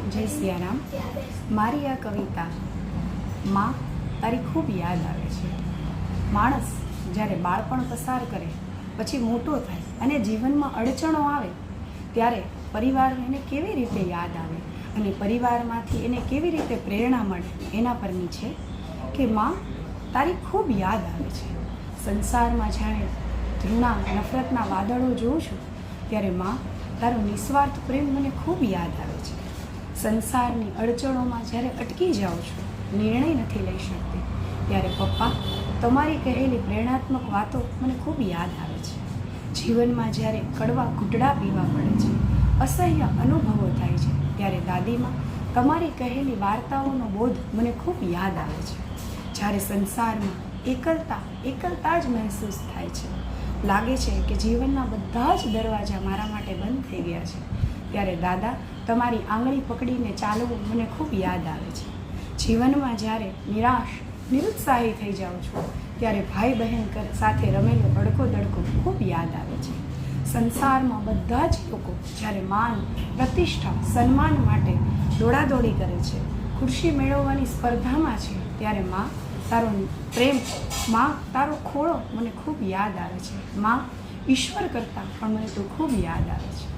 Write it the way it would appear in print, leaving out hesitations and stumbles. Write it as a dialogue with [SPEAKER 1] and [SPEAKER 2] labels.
[SPEAKER 1] જય સિયારામ. મારી આ કવિતા માં તારી ખૂબ યાદ આવે છે. માણસ જ્યારે બાળપણ પસાર કરે પછી મોટો થાય અને જીવનમાં અડચણો આવે ત્યારે પરિવારને એને કેવી રીતે યાદ આવે અને પરિવારમાંથી એને કેવી રીતે પ્રેરણા મળે એના પરની છે કે માં તારી ખૂબ યાદ આવે છે. સંસારમાં જાણે ઘૃણા નફરતના વાદળો જોઉં છું ત્યારે માં તારો નિસ્વાર્થ પ્રેમ મને ખૂબ યાદ આવે છે. સંસારની અડચણોમાં જ્યારે અટકી જાઉં છું, નિર્ણય નથી લઈ શકતી, ત્યારે પપ્પા તમારી કહેલી પ્રેરણાત્મક વાતો મને ખૂબ યાદ આવે છે. જીવનમાં જ્યારે કડવા ઘૂંટડા પીવા પડે છે, અસહ્ય અનુભવો થાય છે, ત્યારે દાદીમાં તમારી કહેલી વાર્તાઓનો બોધ મને ખૂબ યાદ આવે છે. જ્યારે સંસારમાં એકલતા જ મહેસૂસ થાય છે, લાગે છે કે જીવનના બધા જ દરવાજા મારા માટે બંધ થઈ ગયા છે, ત્યારે દાદા તમારી આંગળી પકડીને ચાલવું મને ખૂબ યાદ આવે છે. જીવનમાં જ્યારે નિરુત્સાહી થઈ જાઉં છું ત્યારે ભાઈ બહેન સાથે રમેલો અડકો દડકો ખૂબ યાદ આવે છે. સંસારમાં બધા જ લોકો જ્યારે માન પ્રતિષ્ઠા સન્માન માટે દોડાદોડી કરે છે, ખુરશી મેળવવાની સ્પર્ધામાં છે, ત્યારે માં તારો પ્રેમ, માં તારો ખોળો મને ખૂબ યાદ આવે છે. માં ઈશ્વર કરતાં પણ મને તો ખૂબ યાદ આવે છે.